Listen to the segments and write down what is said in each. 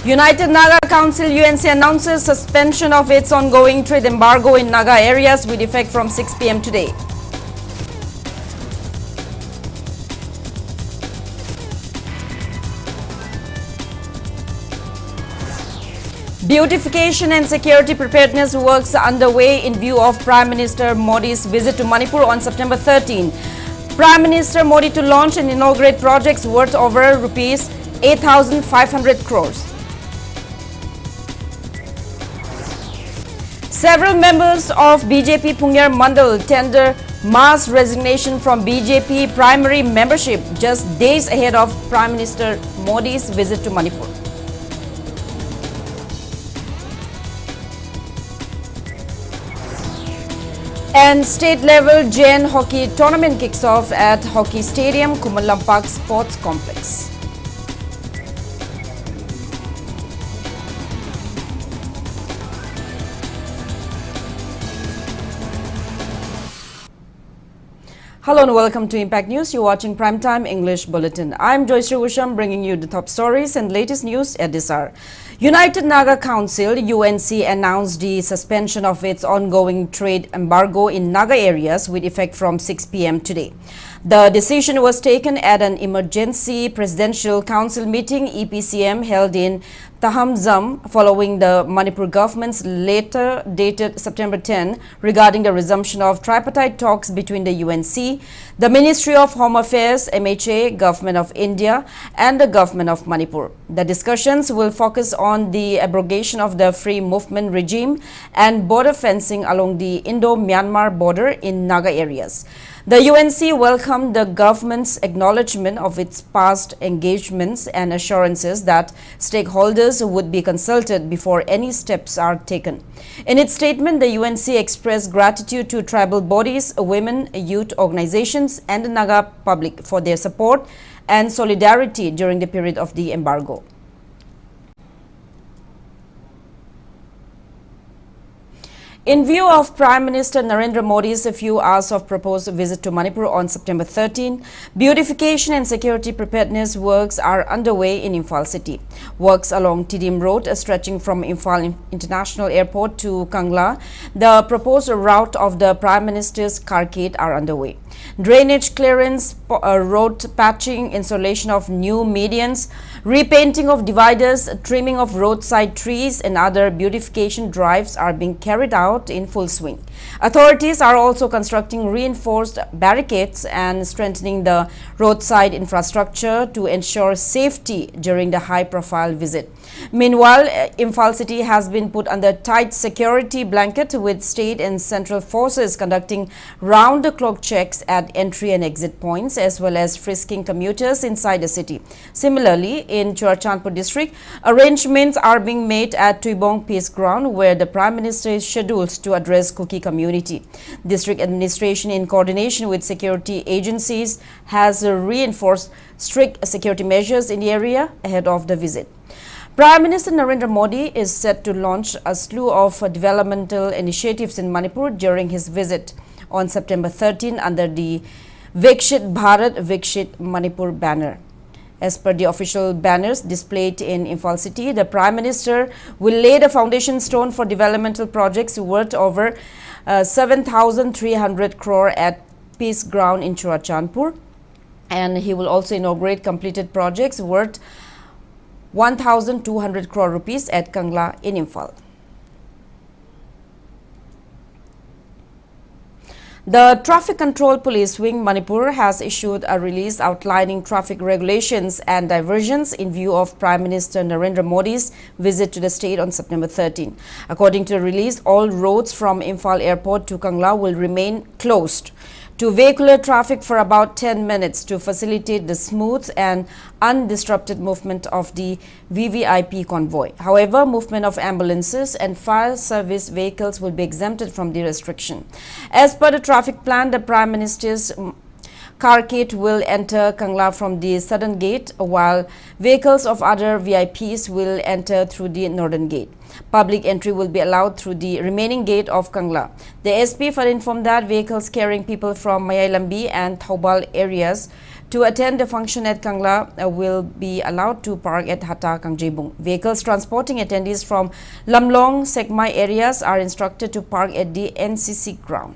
United Naga Council UNC announces suspension of its ongoing trade embargo in Naga areas with effect from 6 p.m. today. Beautification and security preparedness works underway in view of Prime Minister Modi's visit to Manipur on September 13. Prime Minister Modi to launch and inaugurate projects worth over rupees 8,500 crores. Several members of BJP Phungyar Mandal tender mass resignation from BJP primary membership just days ahead of Prime Minister Modi's visit to Manipur. And state-level Jain hockey tournament kicks off at Hockey Stadium, Kumalampak Sports Complex. Hello and welcome to Impact News. You're watching Primetime English Bulletin. I'm JOYSHREE bringing you the top stories and latest news at this hour. United Naga Council UNC announced the suspension of its ongoing trade embargo in Naga areas with effect from 6 p.m. today. The decision was taken at an emergency presidential council meeting EPCM held in Tahamzam following the Manipur government's letter dated September 10 regarding the resumption of tripartite talks between the UNC, the Ministry of Home Affairs, MHA, Government of India and the Government of Manipur. The discussions will focus on the abrogation of the free movement regime and border fencing along the Indo-Myanmar border in Naga areas. The UNC welcomed the government's acknowledgement of its past engagements and assurances that stakeholders would be consulted before any steps are taken. In its statement, the UNC expressed gratitude to tribal bodies, women, youth organizations, and the Naga public for their support and solidarity during the period of the embargo. In view of Prime Minister Narendra Modi's few hours of proposed visit to Manipur on September 13, beautification and security preparedness works are underway in Imphal city. Works along Tidim Road stretching from Imphal International Airport to Kangla, the proposed route of the Prime Minister's carcade are underway. Drainage clearance, road patching, installation of new medians, repainting of dividers, trimming of roadside trees and other beautification drives are being carried out in full swing. Authorities are also constructing reinforced barricades and strengthening the roadside infrastructure to ensure safety during the high-profile visit. Meanwhile, Imphal city has been put under tight security blanket with state and central forces conducting round-the-clock checks at entry and exit points as well as frisking commuters inside the city. Similarly, in Churachandpur district, arrangements are being made at Tuibong Peace Ground where the Prime Minister is scheduled to address Kuki community. District administration in coordination with security agencies has reinforced strict security measures in the area ahead of the visit. Prime Minister Narendra Modi is set to launch a slew of developmental initiatives in Manipur during his visit on September 13 under the Vikshit Bharat Vikshit Manipur banner. As per the official banners displayed in Imphal city, the Prime Minister will lay the foundation stone for developmental projects worth over 7,300 crore at Peace Ground in Churachandpur, and he will also inaugurate completed projects worth 1,200 crore rupees at Kangla in Imphal. The Traffic Control Police Wing Manipur has issued a release outlining traffic regulations and diversions in view of Prime Minister Narendra Modi's visit to the state on September 13. According to the release, all roads from Imphal Airport to Kangla will remain closed to vehicular traffic for about 10 minutes to facilitate the smooth and undisrupted movement of the VVIP convoy. However, movement of ambulances and fire service vehicles will be exempted from the restriction. As per the traffic plan, the Prime Minister's carcade will enter Kangla from the southern gate, while vehicles of other VIPs will enter through the northern gate. Public entry will be allowed through the remaining gate of Kangla. The SP further informed that vehicles carrying people from Mayailambi and Thaubal areas to attend the function at Kangla will be allowed to park at Hata Kangjibung. Vehicles transporting attendees from Lamlong, Sekmai areas are instructed to park at the NCC ground.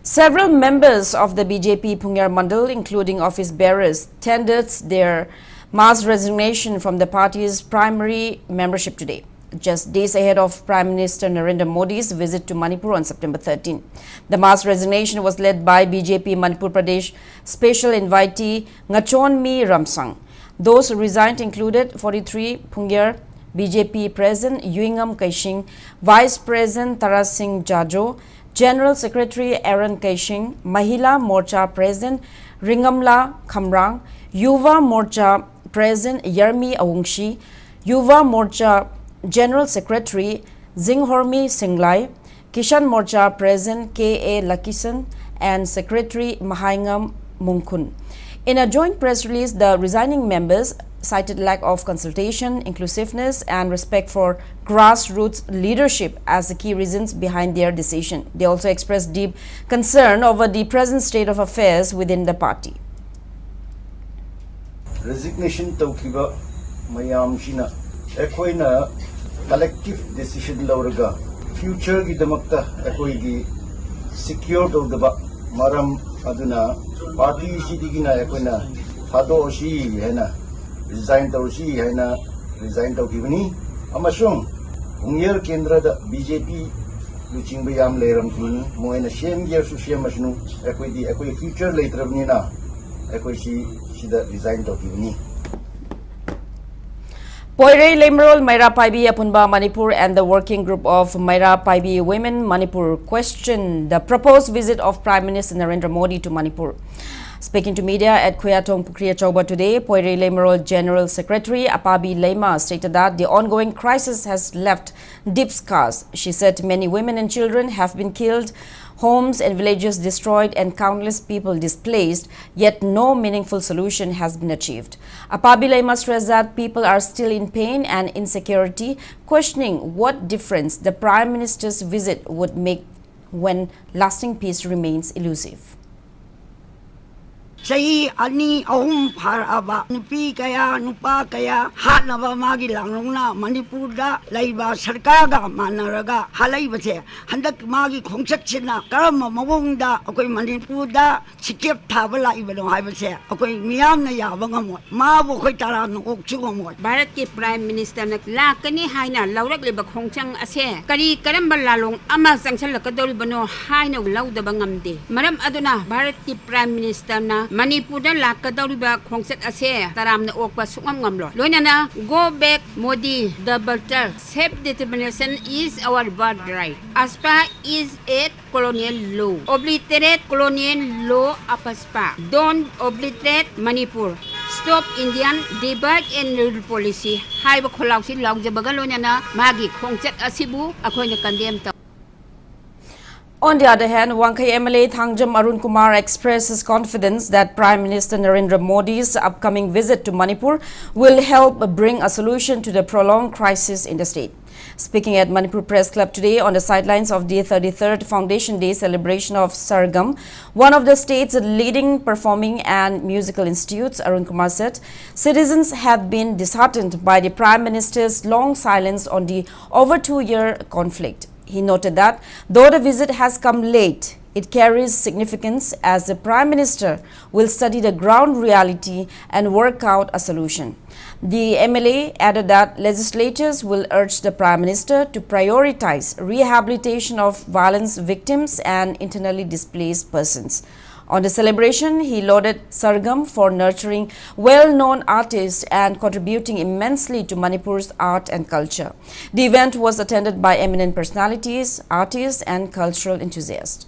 Several members of the BJP Phungyar Mandal, including office bearers, tendered their mass resignation from the party's primary membership today, just days ahead of Prime Minister Narendra Modi's visit to Manipur on September 13. The mass resignation was led by BJP Manipur Pradesh Special Invitee Ngachonmi Ramsang. Those who resigned included 43 Phungyar BJP President Yuingam Kaishing, Vice President Taras Singh Jajo, General Secretary Aaron Kaishing, Mahila Morcha President Ringamla Khamrang, Yuva Morcha President Yarmi Awungshi, Yuva Morcha General Secretary Zinghormi Singlai, Kishan Morcha President K.A. Lakisan, and Secretary Mahaingam Mungkun. In a joint press release, the resigning members cited lack of consultation, inclusiveness, and respect for grassroots leadership as the key reasons behind their decision. They also expressed deep concern over the present state of affairs within the party. Resignation taukiba mayam shina ekoina collective decision lauraga future gi damakta ekoi gi secure daba maram aduna party sidigina ekoina thado si hena resign tausi hena resign taukibani amasung Phungyar kendra da BJP luching bayam leram kun moina same year su same masnu ekoi future laterabni na ekoi si sida resign taukibani. Poire Lemrol Maira Paibi Apunba Manipur and the working group of Maira Paibi Women Manipur questioned the proposed visit of Prime Minister Narendra Modi to Manipur. Speaking to media at Kuyatong Pukriya Chauba today, Poire Lemrol General Secretary Apabi Lema stated that the ongoing crisis has left deep scars. She said many women and children have been killed, homes and villages destroyed, and countless people displaced, yet no meaningful solution has been achieved. Apabi Lema stressed that people are still in pain and insecurity, questioning what difference the Prime Minister's visit would make when lasting peace remains elusive. Say ani ahum paraba nupi kaya nupa kaya hanaba magi langrona Manipur da laiba sarkaga manaraga halai base handak magi khongsak china karama mawong da akoi Manipur da sikep thabala ibalo hai base akoi miyam na yabanga mo ma bo khoi tara no okchu mo Bharat ke Prime Minister na lakani haina laurak leba khongchang ase kari karamba lalong ama sangchal lakadori bano haina laudaba ngamde maram aduna Bharat ke Prime Minister na Manipur da lakadoriba khongset ase taram na okpa sungam ngamlo loinana go back Modi the better self determination is our birthright aspa is a colonial law obliterate colonial law apaspa don't obliterate Manipur stop Indian debate and rule policy haiba kholausi laugjabaga loinana magi khongset asibu akhoina condemn. On the other hand, Wangkai MLA Thangjam Arun Kumar expressed his confidence that Prime Minister Narendra Modi's upcoming visit to Manipur will help bring a solution to the prolonged crisis in the state. Speaking at Manipur Press Club today on the sidelines of the 33rd Foundation Day celebration of Sargam, one of the state's leading performing and musical institutes, Arun Kumar said, citizens have been disheartened by the Prime Minister's long silence on the over 2-year conflict. He noted that though the visit has come late, it carries significance as the Prime Minister will study the ground reality and work out a solution. The MLA added that legislators will urge the Prime Minister to prioritize rehabilitation of violence victims and internally displaced persons. On the celebration, he lauded Sargam for nurturing well-known artists and contributing immensely to Manipur's art and culture. The event was attended by eminent personalities, artists, and cultural enthusiasts.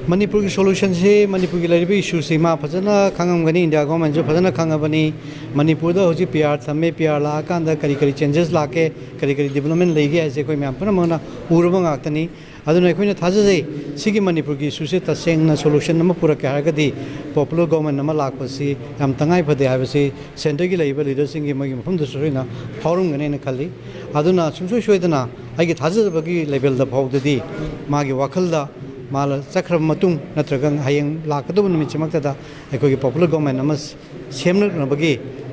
Manipur ki solution se Manipur ki laribi issue se ma phajana khangam gani India government jo phajana khangabani Manipur da hoji PR thame PR la kanda kari changes la ke kari development legi aise koi myam pana mona urba ngaktani aduna ekhoina thajai sigi Manipur ki issue se tasengna solution nama pura ka hargadi popular government nama lakpasi yam tangai phade habase center ki laiba leader sing gi magi mafam da soina forum gane na khali aduna sumsoi soidana agi thajabagi level da phawdadi magi wakhal da ꯃꯥ ꯆꯠꯈ꯭ꯔꯕ ꯃꯇꯨꯡ ꯅꯠꯇ꯭ꯔꯒ ꯍꯌꯦꯡ ꯂꯥꯛꯀꯗꯧꯕ ꯅꯨꯃꯤꯠꯁꯤꯃꯛꯇꯗ ꯑꯩꯈꯣꯏꯒꯤ popular government ꯑꯃ ꯁꯦꯝꯅꯕꯒꯤ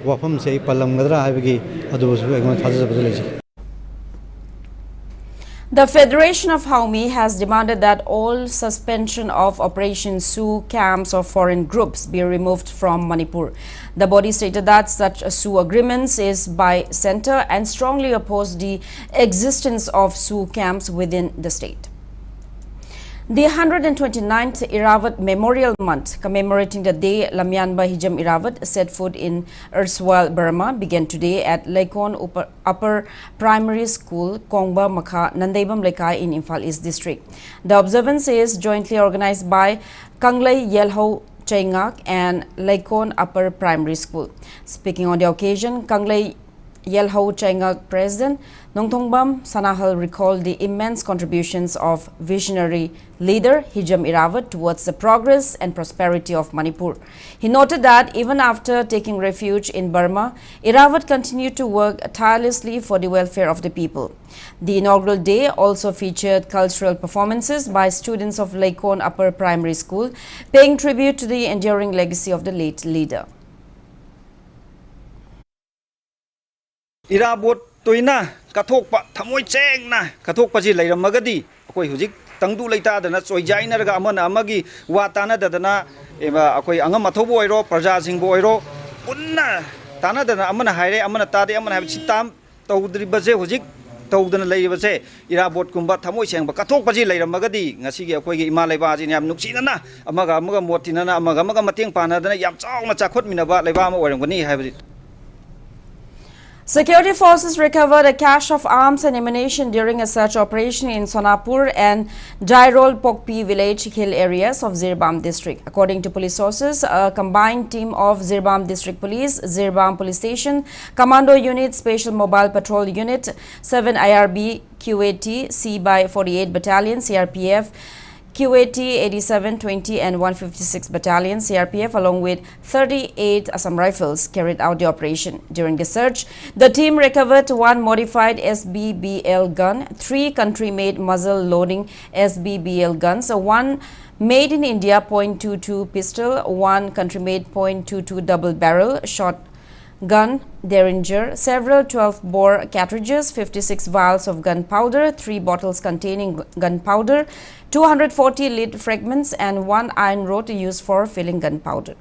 ꯋꯥꯐꯝꯁꯦ ꯑꯩ ꯄꯜꯂꯝꯒꯗ꯭ꯔꯥ ꯍꯥꯏꯕꯒꯤ ꯑꯗꯨꯕꯨꯁꯨ ꯑꯩꯉꯣꯟꯗ ꯊꯥꯖꯕꯁꯨ ꯂꯩꯖꯩ. The Federation of Haumi has demanded that all suspension of Operation Sioux camps or foreign groups be removed from Manipur. The body stated that such Sioux agreements is by centre and strongly opposed the existence of Sioux camps within the state. The 129th Iravat Memorial Month, commemorating the day Lamyanba Hijam Iravat set foot in erstwhile Burma, began today at Laikon Upper Primary School, Kongba Makha, Nandaibam Lekai in Imphal East District. The observance is jointly organized by Kanglei Yelho Chaingak and Laikon Upper Primary School. Speaking on the occasion, Kanglei Yelho Chaingak President Nongthongbam Sanahal recalled the immense contributions of visionary leader Hijam Iravat towards the progress and prosperity of Manipur. He noted that even after taking refuge in Burma, Iravat continued to work tirelessly for the welfare of the people. The inaugural day also featured cultural performances by students of Laikon Upper Primary School, paying tribute to the enduring legacy of the late leader. Irabot toina kathokpa thamoi chengna kathokpa ji leiramagadi akoi hujik tangdu leita dana choijaina raga amana amagi watana dadana eba akoi angam athobo oiro praja singbo oiro punna tana dana amana haire amana tade amana habi sitam tawdri baje hujik tawdana leibase irabot kumba thamoi chengba kathokpa ji leiramagadi ngasi gi akoi gi ima leiba ji yam nuksinana amaga motinana amaga mateng panadana yam chauna chakhot minaba leiba ama oiramgani habi. Security forces recovered a cache of arms and ammunition during a search operation in Sonapur and Jairol Pokpi village hill areas of Zirbam district. According to police sources, a combined team of Zirbam district police, Zirbam police station, commando unit, special mobile patrol unit, 7 IRB, QAT, C by 48 battalion, CRPF, QAT 87, 20 and 156 battalion CRPF along with 38 Assam rifles carried out the operation. During the search, the team recovered 1 modified SBBL gun, 3 country-made muzzle-loading SBBL guns, 1 made in India .22 pistol, 1 country-made .22 double-barrel shot gun Derringer, several 12-bore cartridges, 56 vials of gunpowder, 3 bottles containing gunpowder, 240 lead fragments and 1 iron rod used for filling gunpowder.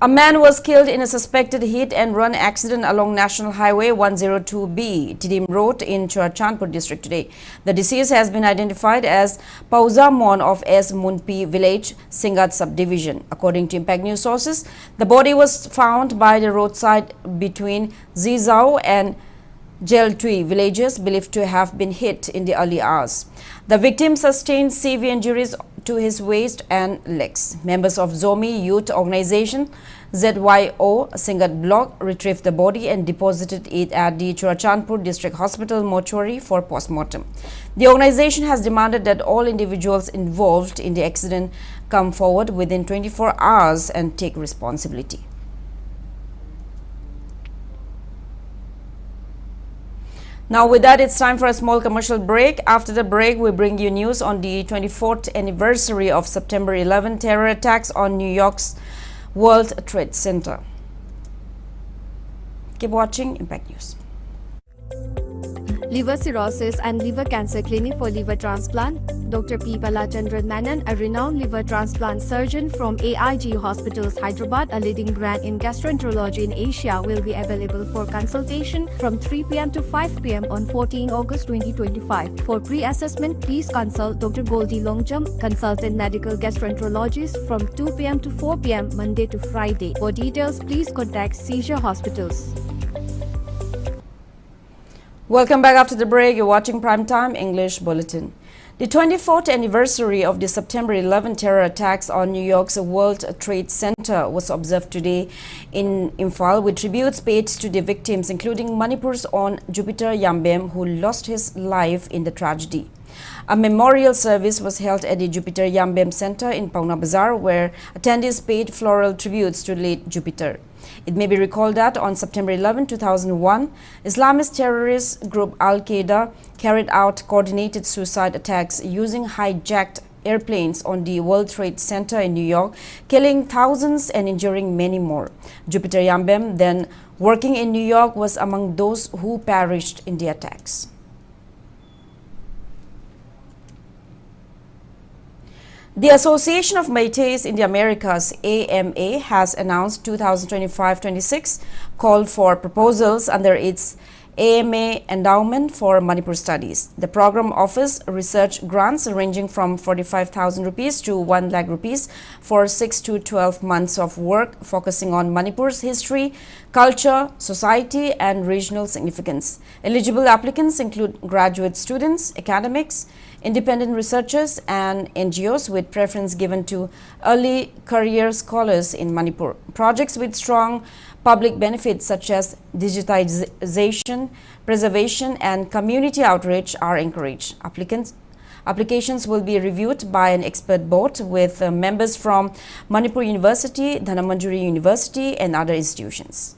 A man was killed in a suspected hit-and-run accident along National Highway 102B, Tidim Road in Churachandpur district today. The deceased has been identified as Pauza Mon of S. Munpi village, Singat subdivision. According to Impact News sources, the body was found by the roadside between Zizao and Jeltui villages believed to have been hit in the early hours. The victim sustained severe injuries to his waist and legs. Members of Zomi Youth Organization ZYO Singat block retrieved the body and deposited it at the Churachandpur District Hospital mortuary for postmortem. The organization has demanded that all individuals involved in the accident come forward within 24 hours and take responsibility. Now with that, it's time for a small commercial break. After the break, we bring you news on the 24th anniversary of September 11 terror attacks on New York's World Trade Center. Keep watching Impact News. Liver cirrhosis and liver cancer clinic for liver transplant. Dr. P. Balachandran Menon, a renowned liver transplant surgeon from AIG Hospitals, Hyderabad, a leading brand in gastroenterology in Asia, will be available for consultation from 3 p.m. to 5 p.m. on 14 August 2025. For pre-assessment, please consult Dr. Goldie Longjam, consultant medical gastroenterologist, from 2 p.m. to 4 p.m. Monday to Friday. For details, please contact Seizure Hospitals. Welcome back after the break. You're watching Primetime English Bulletin. The 24th anniversary of the September 11 terror attacks on New York's World Trade Center was observed today in Imphal, with tributes paid to the victims, including Manipur's own Jupiter Yambem, who lost his life in the tragedy. A memorial service was held at the Jupiter Yambem Center in Pauna Bazaar, where attendees paid floral tributes to late Jupiter. It may be recalled that on September 11, 2001, Islamist terrorist group Al-Qaeda carried out coordinated suicide attacks using hijacked airplanes on the World Trade Center in New York, killing thousands and injuring many more. Jupiter Yambem, then working in New York, was among those who perished in the attacks. The Association of Métis in the Americas, AMA, has announced 2025-26 call for proposals under its AMA Endowment for Manipur Studies. The program offers research grants ranging from 45,000 rupees to 1 lakh rupees for 6 to 12 months of work focusing on Manipur's history, culture, society and regional significance. Eligible applicants include graduate students, academics, independent researchers and NGOs, with preference given to early career scholars in Manipur. Projects with strong public benefits such as digitization, preservation and community outreach are encouraged. Applications will be reviewed by an expert board with members from Manipur University, Dhanamanjuri University and other institutions.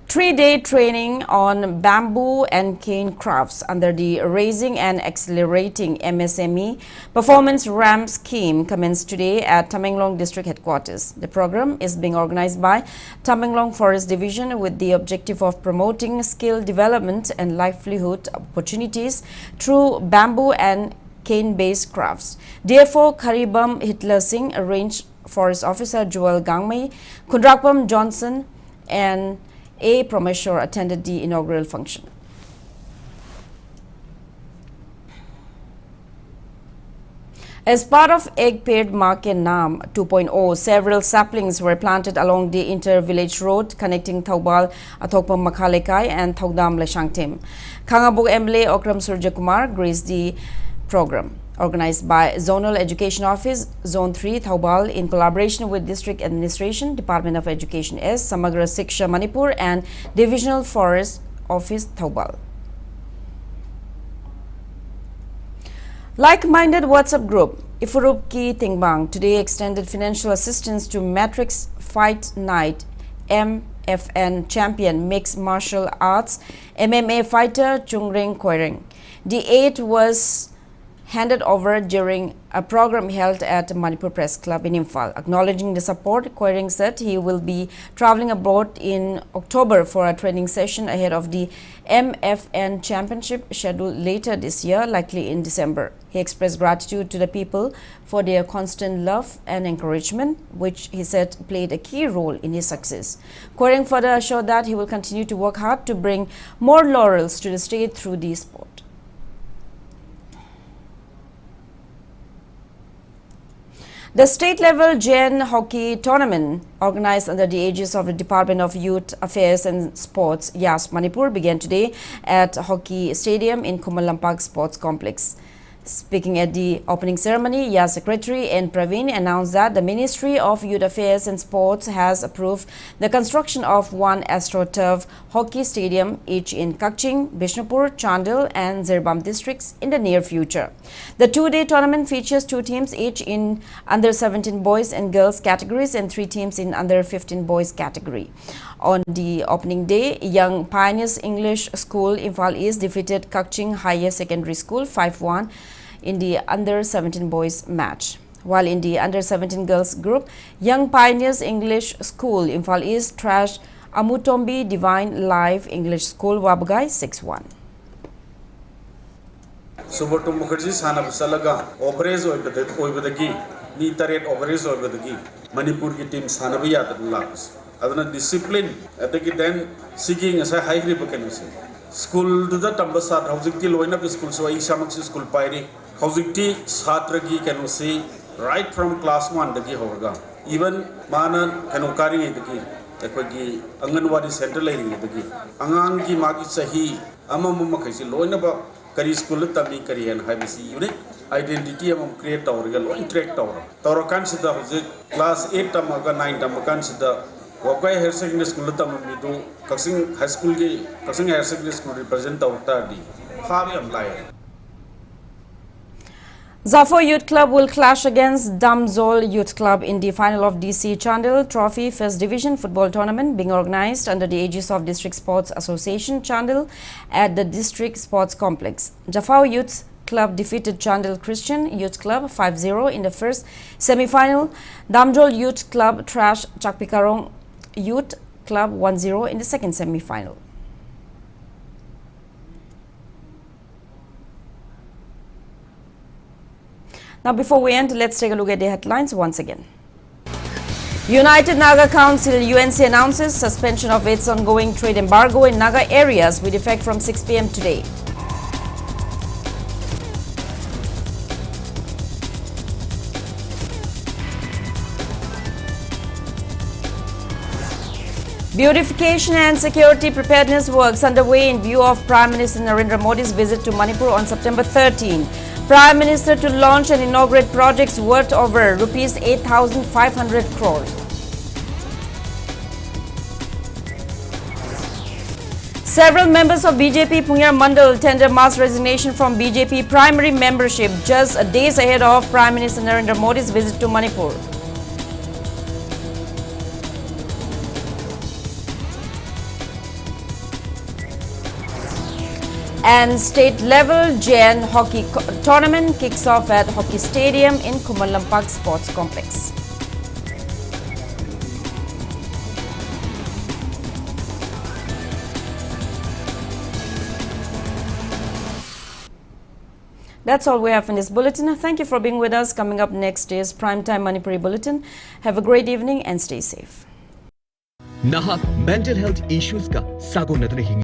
3-day training on bamboo and cane crafts under the Raising and Accelerating MSME Performance RAM scheme commenced today at Tamenglong District Headquarters. The program is being organized by Tamenglong Forest Division with the objective of promoting skill development and livelihood opportunities through bamboo and cane-based crafts. Therefore, Karibam Hitler Singh, Range Forest Officer Joel Gangmei, Kundrakpam Johnson and A. Promeshwar attended the inaugural function. As part of Egg Paid Market Nam 2.0, several saplings were planted along the inter-village road connecting Thaubal, Athokpam Makhalekai and Thaudam Leshangtim. Khangabuk MLA Okram Surjakumar graced the program, organized by Zonal Education Office, Zone 3, Thaubal, in collaboration with District Administration, Department of Education S, Samagra Siksha Manipur and Divisional Forest Office, Thaubal. Like-minded WhatsApp group, Ifurup Ki Tingbang, today extended financial assistance to Matrix Fight Night MFN champion mixed martial arts MMA fighter Chungring Koireng. The aid was handed over during a program held at Manipur Press Club in Imphal. Acknowledging the support, Koireng said he will be traveling abroad in October for a training session ahead of the MFN Championship scheduled later this year, likely in December. He expressed gratitude to the people for their constant love and encouragement, which he said played a key role in his success. Koireng further assured that he will continue to work hard to bring more laurels to the state through the sport. The state-level Jain hockey tournament, organized under the aegis of the Department of Youth Affairs and Sports, YAS Manipur, began today at Hockey Stadium in Kumalampak Sports Complex. Speaking at the opening ceremony, YAS Secretary N. Praveen announced that the Ministry of Youth Affairs and Sports has approved the construction of one AstroTurf hockey stadium, each in Kakching, Bishnupur, Chandil and Zirbam districts in the near future. The two-day tournament features 2 teams each in under-17 boys and girls categories and 3 teams in under-15 boys category. On the opening day, Young Pioneers English School Imphal East defeated Kakching Higher Secondary School 5-1 in the under-17 boys match. While in the under-17 girls group, Young Pioneers English School Imphal East trashed Amutombi Divine Life English School Wabagai 6-1. Subotum Mukherjee Sanab Salaga, Operas Obadagi, Ni Taret Operas Obadagi, Manipur team Sanabia the Labs. Adana discipline at the then seeking as a high revocation. School to the Tambasat, housing till one of the schools, so USHAM school Pyri, housing tea, Satragi can see right from class 1 the Gihoga. Even Mana Kanokari the key, the Kwagi, Anganwadi central lady the key. Angangi Magi Sahi, Amamumakasi, Loinaba, Kari school Tami Kari and Habisi unit. Identity among create our loin track tower. Torokan Sida class 8 Tamaga 9 Tamakan Sida. Wakai Higher Secondary School Tamidu, Kaksing High School, Kaksing Higher Secondary School represent our tardy. Fabi Amlaya. Zafar Youth Club will clash against Damzol Youth Club in the final of DC Chandel Trophy First Division Football Tournament being organized under the aegis of District Sports Association Chandel at the District Sports Complex. Zafar Youth Club defeated Chandel Christian Youth Club 5-0 in the first semi-final. Damzol Youth Club trashed Chakpikarong Youth Club 1-0 in the second semi-final. Now, before we end, let's take a look at the headlines once again. United Naga Council UNC announces suspension of its ongoing trade embargo in Naga areas with effect from 6 p.m. today. Beautification and security preparedness works underway in view of Prime Minister Narendra Modi's visit to Manipur on September 13. Prime Minister to launch and inaugurate projects worth over rupees 8,500 crores. Several members of BJP Phungyar Mandal tender mass resignation from BJP primary membership just days ahead of Prime Minister Narendra Modi's visit to Manipur. And state-level JN hockey tournament kicks off at Hockey Stadium in Kumalampak Sports Complex. That's all we have in this bulletin. Thank you for being with us. Coming up next is Primetime Manipuri Bulletin. Have a great evening and stay safe. Nahak mental health issues ka sago nadna